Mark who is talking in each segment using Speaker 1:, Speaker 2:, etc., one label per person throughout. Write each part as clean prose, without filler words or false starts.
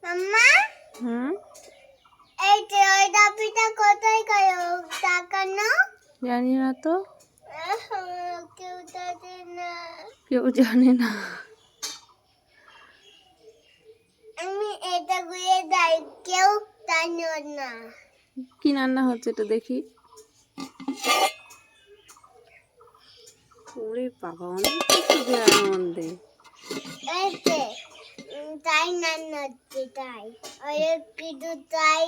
Speaker 1: মাম্মা
Speaker 2: হুম
Speaker 1: এই যে ওই ডাবিটা কোথায় গেল টাকা না
Speaker 2: জানি না তো,
Speaker 1: কেউ জানে না।
Speaker 2: কেউ জানে না।
Speaker 1: আমি এটা ঘুরে যাই কেউ জানে না।
Speaker 2: কি রান্না হচ্ছে এটা দেখি। ওরে বাবা, অনেক কিছু দেওয়ার মধ্যে।
Speaker 1: এই যে তাই না তাই অনেক কিছু তাই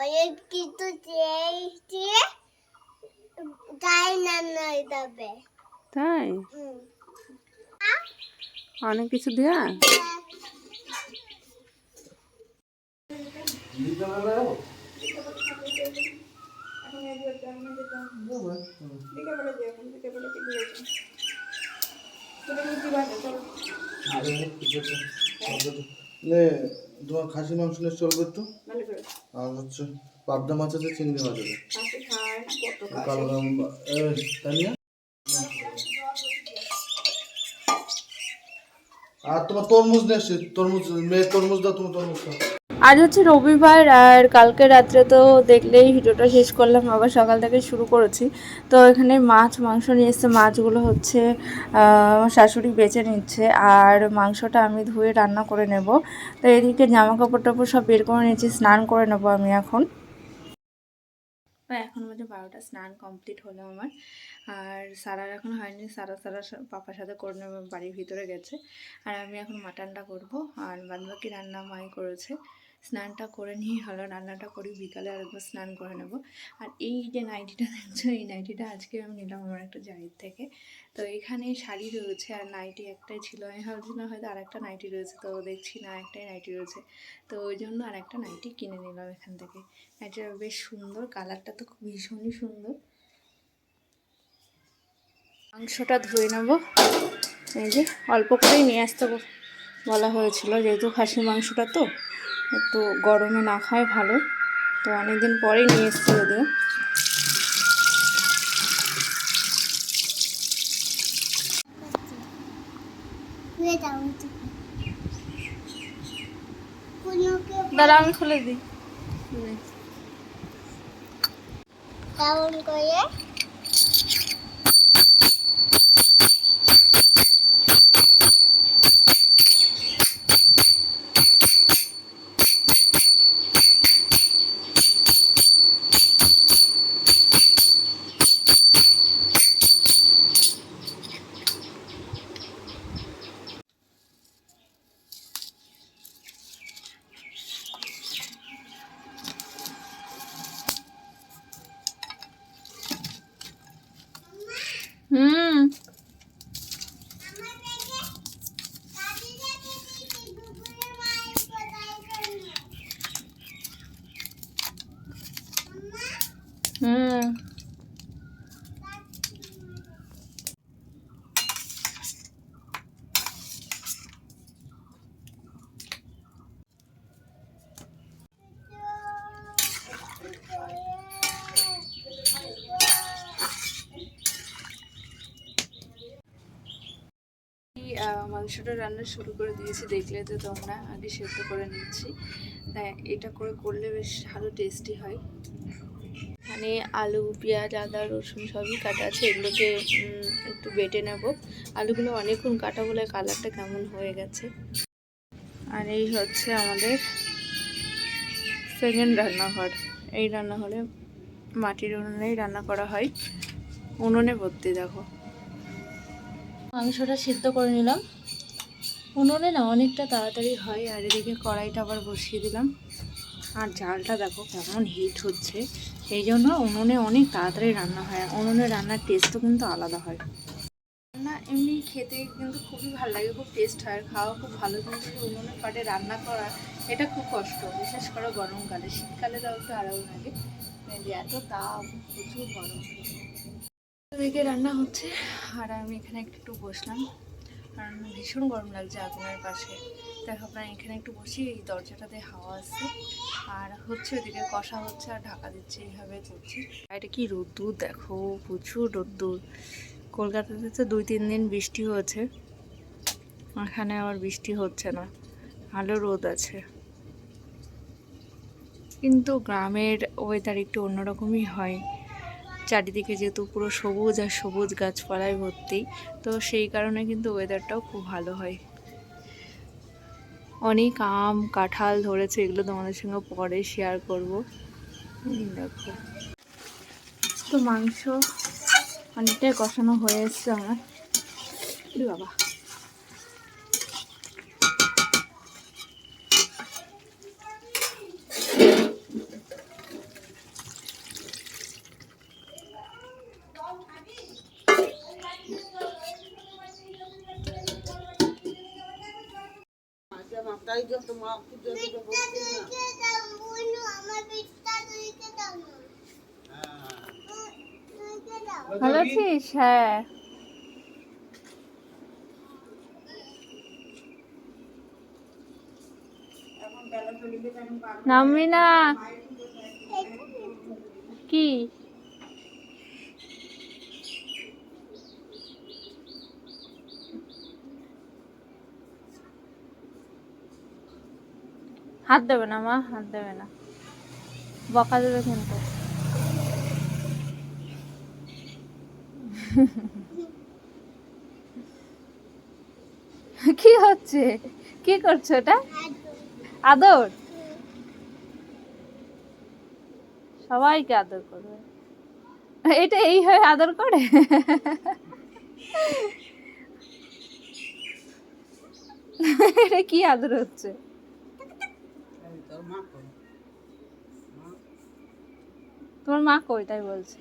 Speaker 1: অনেক কিছু চেয়েছি তাই না যাবে।
Speaker 2: তাই অনেক কিছু দেয়া।
Speaker 3: তোমার খাসি মাংস নিয়ে চলবে একটু, আর হচ্ছে পাবদা মাছ আছে, চিংড়ি মাছ আছে, কালো তাই নিয়ে। আর তোমার তরমুজ নিয়ে এসছি, তরমুজ মেয়ে তরমুজ দাও, তুমি তরমুজ খাও।
Speaker 2: আজ হচ্ছে রবিবার, আর কালকে রাত্রে তো দেখলেই ভিডিওটা শেষ করলাম, আবার সকাল থেকে শুরু করেছি। তো এখানে মাছ মাংস নিয়ে এসছে, মাছগুলো হচ্ছে আমার শাশুড়ি বেছে নিচ্ছে, আর মাংসটা আমি ধুয়ে রান্না করে নেব। তো এদিকে জামা কাপড় টাপড় সব বের করে নিয়েছি, স্নান করে নেবো আমি এখন। এখন মধ্যে 12টা, স্নান কমপ্লিট হলো আমার। আর সারার এখন হয়নি, সারা পাপার সাথে করে নেবে, বাড়ির ভিতরে গেছে। আর আমি এখন মাটনটা করব, আর বাদবাকি রান্না মাই করেছে। স্নানটা করে নিয়ে হলো, রান্নাটা করি, বিকালে আরেকবার স্নান করে নেব। আর এই যে নাইটিটা দেখছো, এই নাইটিটা আজকে আমি নিলাম আমার একটা জায়গার থেকে। তো এখানে শাড়ি রয়েছে আর নাইটি একটাই ছিল, আমি ভাবছিলাম হয়তো আর একটা নাইটি রয়েছে, তো দেখছি না একটাই নাইটি রয়েছে। তো ওই জন্য আর একটা নাইটি কিনে নিলাম এখান থেকে। এটা বেশ সুন্দর, কালারটা তো ভীষণই সুন্দর। মাংসটা ধুয়ে নেব, এই যে অল্প করেই নিয়ে আসতে বলা হয়েছিল, যেহেতু খাসির মাংসটা তো একটু গরমে না খাওয়াই ভালো। তো অনেকদিন পরেই নিয়ে এসছে যদিও। দাঁড়া আমি খুলে দিই।
Speaker 1: কেমন করে
Speaker 2: হুম হুম মাংসটা রান্না শুরু করে দিয়েছি, দেখলে তো তোমরা। আগে সেদ্ধ করে নিচ্ছি, তাই এটা করলে বেশ ভালো টেস্টি হয়। এখানে আলু, পেঁয়াজ, আদা, রসুন সবই কাটা আছে, এগুলোকে একটু বেটে নেব। আলুগুলো অনেকক্ষণ কাটা বলে কালারটা কেমন হয়ে গেছে। আর এই হচ্ছে আমাদের সেকেন্ড রান্নাঘর। এই রান্নাঘরে মাটির উনুনেই রান্না করা হয়, উনুনে ভর্তি। দেখো মাংসটা সিদ্ধ করে নিলাম, উনুনে না অনেকটা তাড়াতাড়ি হয়। আর এদিকে কড়াইটা আবার বসিয়ে দিলাম, আর জালটা দেখো কেমন হিট হচ্ছে। এই জন্য উনুনে অনেক তাড়াতাড়ি রান্না হয়, উনুনে রান্নার টেস্টও কিন্তু আলাদা হয়। রান্না এমনি খেতে কিন্তু খুবই ভালো লাগে, খুব টেস্ট হয়, আর খাওয়া খুব ভালো। কিন্তু উনুনে পাটে রান্না করা এটা খুব কষ্ট, বিশেষ করে গরমকালে। শীতকালে তাও একটু আরাম লাগে, এত তাপ, প্রচুর গরম। এদিকে রান্না হচ্ছে, আর আমি এখানে একটু বসলাম, কারণ ভীষণ গরম লাগছে আগুনের পাশে। তাই ভাবলাম এখানে একটু বসি, এই দরজাটাতে হাওয়া আসছে। আর হচ্ছে ওইদিকে কষা হচ্ছে আর ঢাকা দিচ্ছে, এইভাবে করছি। এটা কি রোদ্দুর দেখো, প্রচুর রোদ্দুর। কলকাতাতে তো 2-3 দিন বৃষ্টি হয়েছে, এখানে আবার বৃষ্টি হচ্ছে না, ভালো রোদ আছে। কিন্তু গ্রামের ওয়েদার একটু অন্যরকমই হয়, চারিদিকে যেহেতু পুরো সবুজ আর সবুজ গাছপালায় ভর্তি, তো সেই কারণে কিন্তু ওয়েদারটাও খুব ভালো হয়। অনেক আম কাঁঠাল ধরেছে, এগুলো তোমাদের সঙ্গে পরে শেয়ার করব। দেখো তো মাংস অনেকটাই কষানো হয়ে এসছে আমার। বাবা ভালো আছিস? হ্যাঁ। নামবি না কি? হাত দেবে না মা, হাত দেবে না, বকা দেবে কিন্তু। কি হচ্ছে? কি করছো এটা? আদর? সবাইকে আদর করবে, এটা এই হয় আদর করে? এটা কি আদর হচ্ছে? তোমার মা কই তাই বলছে।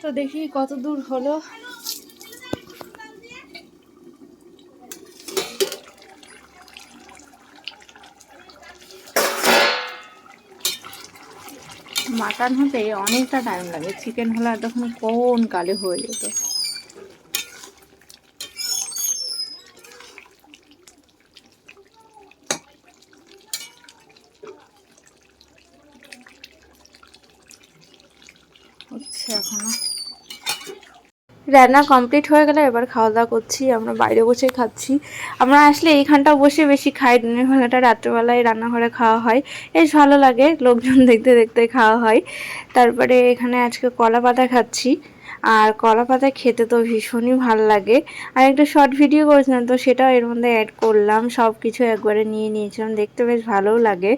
Speaker 2: তো দেখি কত দূর হলো। মাটন হতে অনেকটা টাইম লাগে, চিকেন হলে আর তখন কোন কালে হয়ে যেত। হচ্ছে এখনো। রান্না কমপ্লিট হয়ে গেলে এবার খাওয়া দাওয়া করছি, আমরা বাইরে বসে খাচ্ছি। আমরা আসলে এইখানটা বসে বেশি খাই, দিনের বেলাটা রাত্রেবেলায় রান্নাঘরে খাওয়া হয়, বেশ ভালো লাগে, লোকজন দেখতে দেখতে খাওয়া হয়। তারপরে এখানে আজকে কলা পাতা খাচ্ছি, আর কলা পাতা খেতে তো ভীষণই ভালো লাগে। আর একটা শর্ট ভিডিও করেছিলাম, তো সেটাও এর মধ্যে অ্যাড করলাম, সব কিছু একবারে নিয়ে নিয়েছিলাম, দেখতে বেশ ভালোও লাগে।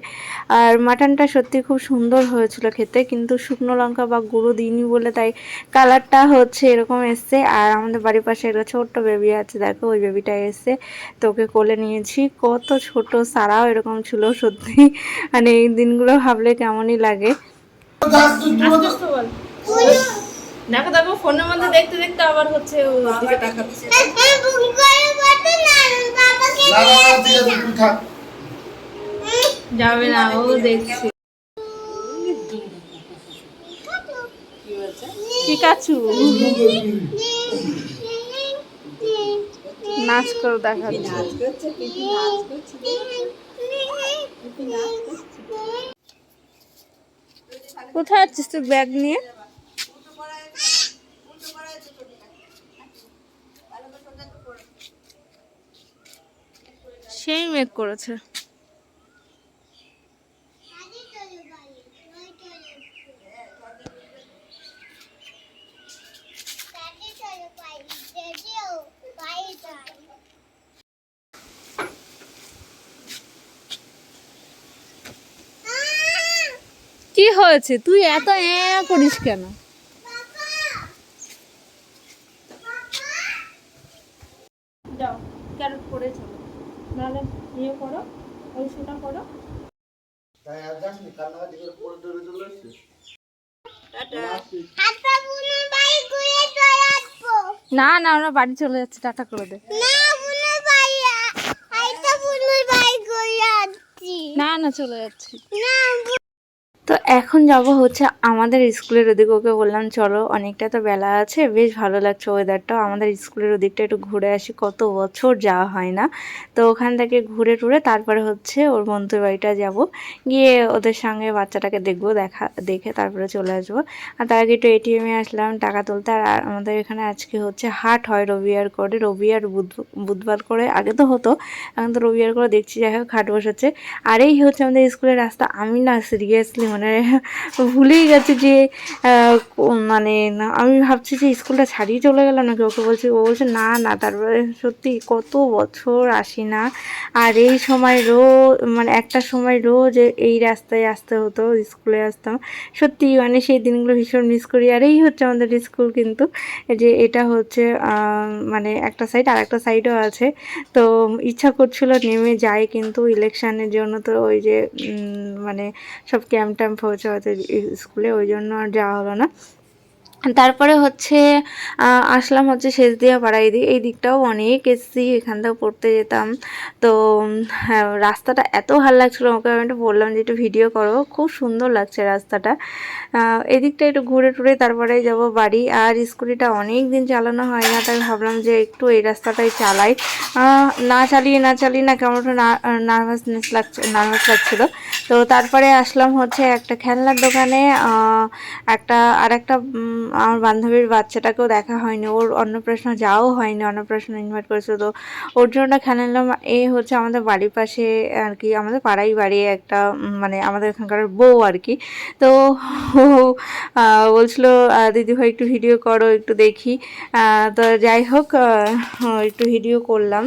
Speaker 2: আর মাটনটা সত্যি খুব সুন্দর হয়েছিল খেতে, কিন্তু শুকনো লঙ্কা বা গুঁড়ো দিইনি বলে তাই কালারটা হচ্ছে এরকম এসছে। আর আমাদের বাড়ির পাশে একটা ছোট্ট বেবি আছে, দেখো ওই বেবিটা এসছে, তো ওকে কোলে নিয়েছি। কত ছোট, সারাও এরকম ছিল, সত্যি মানে এই দিনগুলো ভাবলে কেমনই লাগে। দেখো দেখো ফোনের মধ্যে দেখতে দেখতে আবার হচ্ছে ওদিকে তাকাচ্ছে। যাবে না, ও দেখছে। পিকাচু নাচ করে দেখাচ্ছে। কোথায় আছিস তুই ব্যাগ নিয়ে? সেই মেঘ করেছে। কি হয়েছে? তুই এত করিস কেন? যাও ক্যারট করে চলো, নাহলে ইয়ে করো, ওই শোটা করো। না না, আমরা বাড়ি চলে যাচ্ছি, টাটা করে দে। না না চলে যাচ্ছি। তো এখন যাব হচ্ছে আমাদের স্কুলের ওদিকে। ওকে বললাম চলো, অনেকটা তো বেলা আছে, বেশ ভালো লাগছে ওয়েদারটাও, আমাদের স্কুলের ওদিকটা একটু ঘুরে আসি, কত বছর যাওয়া হয় না। তো ওখান থেকে ঘুরে টুরে তারপরে হচ্ছে ওর বন্ধুর বাড়িটা যাব, গিয়ে ওদের সঙ্গে বাচ্চাটাকে দেখবো, দেখে তারপরে চলে আসবো। আর তার আগে একটু এটিএমে আসলাম টাকা তুলতে। আর আমাদের এখানে আজকে হচ্ছে হাট হয় রবিবার করে, রবিবার বুধবার করে, আগে তো হতো, এখন তো রবিবার করে দেখছি। যাই হোক হাট বসাচ্ছে। আর এই হচ্ছে আমাদের স্কুলের রাস্তা। আমি না সিরিয়াসলি মানে ভুলেই গেছি যে মানে আমি ভাবছি যে স্কুলটা ছাড়িয়ে চলে গেলাম নাকি। ওকে বলছি, ও বলছে না না। তারপরে সত্যি কত বছর আসি না। আর এই সময় মানে একটা সময় রোজ এই রাস্তায় আসতে হতো, স্কুলে আসতাম। সত্যি মানে সেই দিনগুলো ভীষণ মিস করি। আর এই হচ্ছে আমাদের স্কুল, কিন্তু যে এটা হচ্ছে মানে একটা সাইড, আর একটা সাইডও আছে। তো ইচ্ছা করছিল নেমে যাই, কিন্তু ইলেকশানের জন্য তো ওই যে মানে সব ক্যাম্প ট্যাম্প হয়েছে হয়তো স্কুলে, ওই জন্য আর যাওয়া হলো না। তারপরে হচ্ছে আসলাম হচ্ছে শেষদিয়া পাড়া। এই দিকটাও অনেক এসছি, এখানটাও পড়তে যেতাম। তো হ্যাঁ, রাস্তাটা এত ভালো লাগছিলো, ওকে আমি একটু বললাম যে একটু ভিডিও করো, খুব সুন্দর লাগছে রাস্তাটা। এদিকটা একটু ঘুরে টুরে তারপরে যাব বাড়ি। আর স্কুটিটা অনেক দিন চালানো হয় না, তাই ভাবলাম যে একটু এই রাস্তাটাই চালাই। না চালিয়ে না কেমন একটা নার্ভাস লাগছিলো। তো তারপরে আসলাম হচ্ছে একটা খেলনার দোকানে। একটা আমার বান্ধবীর বাচ্চাটাকেও দেখা হয়নি, ওর অন্নপ্রাশন যাওয়াও হয়নি, অন্নপ্রাশন ইনভাইট করেছে, তো ওর জন্য খেলে নিলাম। এ হচ্ছে আমাদের বাড়ির পাশে আর কি, আমাদের পাড়াই বাড়ি একটা, মানে আমাদের এখানকার বউ আর কি। তো ও বলছিল দিদিভাই একটু ভিডিও করো, একটু দেখি। তো যাই হোক একটু ভিডিও করলাম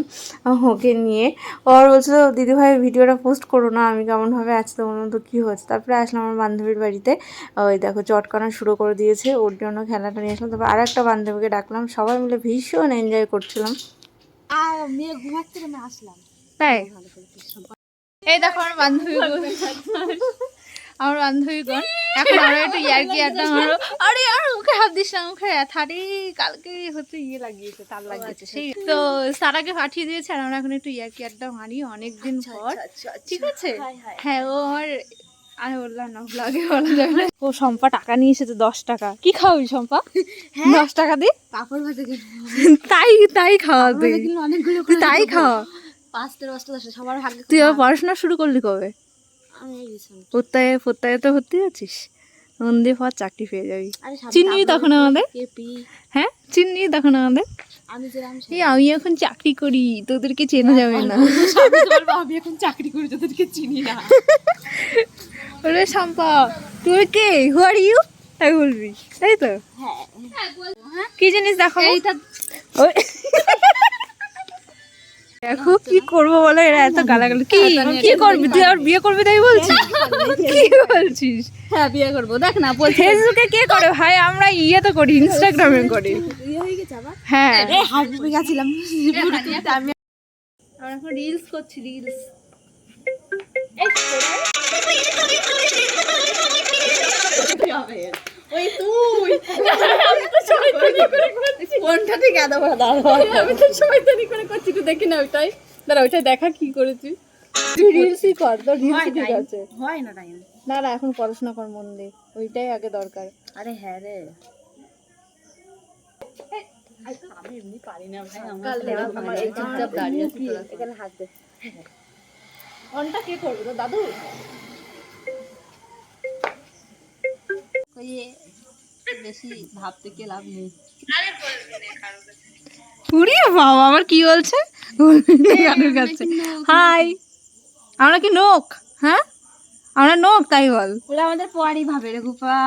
Speaker 2: ওকে নিয়ে। ওর বলছিল দিদিভাই ভিডিওটা পোস্ট করো না, আমি কেমনভাবে আছি, তোমার মতো কী হচ্ছে। তারপরে আসলাম আমার বান্ধবীর বাড়িতে। ওই দেখো চটকানো শুরু করে দিয়েছে, ওর জন্য খেলাটা নিয়ে আসলাম। তারপর আর একটা বান্ধবীকে ডাকলাম, সবাই মিলে ভীষণ এনজয় করছিলাম।
Speaker 1: আর মেয়ে ঘুমাচ্ছে, আমি আসলাম।
Speaker 2: তাই এই দেখো আমার বান্ধবীগণ এখন আমরা একটু ইয়ার্কি আড্ডা মারো। আরে আর মুখে হাত দিস না, মুখে থারি কালকে হচ্ছে ইয়ে লাগিয়েছে, তার লাগিয়েছে সেই। তো সারাকে পাঠিয়ে দিয়েছে, আর আমরা এখন একটু ইয়ার্কি আড্ডা মারি অনেকদিন পর, ঠিক আছে। হ্যাঁ ও আমার, আমি বললাম না ব্লগে বলা যাবে না। ও শম্পা টাকা নিয়ে এসেছে 10 টাকা। কি খাওয়াবি শম্পা? 10 টাকা দিয়ে
Speaker 1: পাপড় ভাজা
Speaker 2: তাই খাওয়া, তুই
Speaker 1: অনেকগুলো
Speaker 2: তাই খাওয়া।
Speaker 1: 5 10 10 সবার ভাগ্যে।
Speaker 2: তুই আবার পড়াশোনা শুরু করলি কবে?
Speaker 1: আমি
Speaker 2: প্রত্যয়ে তো ভর্তি আছিস, মন দিয়ে পর চাকরি পেয়ে যাবি। চিনবি তখন আমাদের, হ্যাঁ চিনবি তখন আমাদের। আমি এখন চাকরি করি, তোদেরকে চেনা যাবে না।
Speaker 1: আমি এখন চাকরি করি, তোদেরকে চিনি না।
Speaker 2: ওরে শম্পা তুই কে, হু আর ইউ, তাই বলবি, তাই তো? কি জিনিস দেখো, দেখো কি করবো বলো, এরা এত গালাগালি। কি করবি তুই, আর বিয়ে করবি তাই বলছিস? কি বলছিস?
Speaker 1: হ্যাঁ বিয়ে করবো, দেখ না
Speaker 2: ফেসবুকে কে করে ভাই, আমরা ইয়ে তো করি, ইনস্টাগ্রামে করি। হ্যাঁ
Speaker 1: হাঁটতে গেছিলাম,
Speaker 2: আমরা এখন রিলস করছি, রিলস।
Speaker 1: ওই তুই আমি তো শয়তানি করে করছি, কোনটা থেকে আদা বড় দাঁড়া, আমি তো শয়তানি করে করছি, তুই দেখি না ওইটাই, দাঁড়া ওইটাই দেখা কি করেছি।
Speaker 2: তুই রিলসই কর, তোর রিলসই ঠিক আছে।
Speaker 1: হয় না টাইম,
Speaker 2: না না এখন পড়াশোনা কর মন দিয়ে, ওইটাই আগে দরকার।
Speaker 1: আরে হ্যাঁ রে, আমি এমনি পারি না ভাই, আমার এই চুপচাপ দাঁড়িয়ে আছি, এখানে হাত দে।
Speaker 2: অনটা কে করবে, তো দাদু?
Speaker 1: ওই বেশি ভাবতে কে লাভ নেই।
Speaker 2: পুরি বাবা আমার কি বলছে, হাই আমরা কি নোক? হ্যাঁ আমরা নোক, তাই বল।
Speaker 1: ওরা আমাদের পরই ভাবে রে গোপা।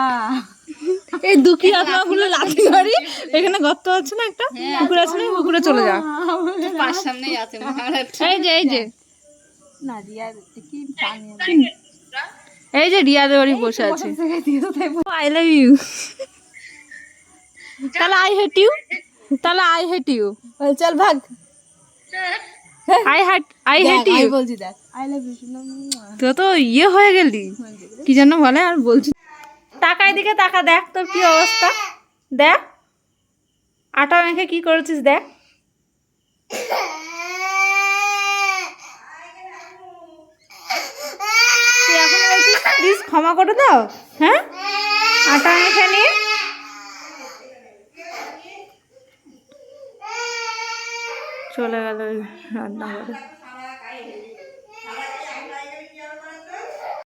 Speaker 2: এই দুঃখী আত্মাগুলো লাথি মারি, এখানে গর্ত আছে না একটা, পুকুর আছে না, পুকুরে চলে যা।
Speaker 1: পাশ সামনেই আছে মহারাজ,
Speaker 2: এই যে
Speaker 1: না রিয়া কি পানি,
Speaker 2: এই যে রিয়াদের বাড়ি বসে আছে। আই লাভ ইউ, তাহলে আই হেট ইউ, তাহলে আই হেট ইউ,
Speaker 1: চল ভাগ।
Speaker 2: আই হেট ইউ
Speaker 1: বলছি, দেখ আই লাভ ইউ,
Speaker 2: তুই তো ইয়ে হয়ে গেলি, কি যেন বলে আর বলছি। টাকা এদিকে টাকা, দেখ তোর কি অবস্থা, দেখ আটা মেখে কি করেছিস, দেখ। প্লিজ ক্ষমা করে দাও। হ্যাঁ, আটা মেখে নিয়ে চলে গেল রান্না করে।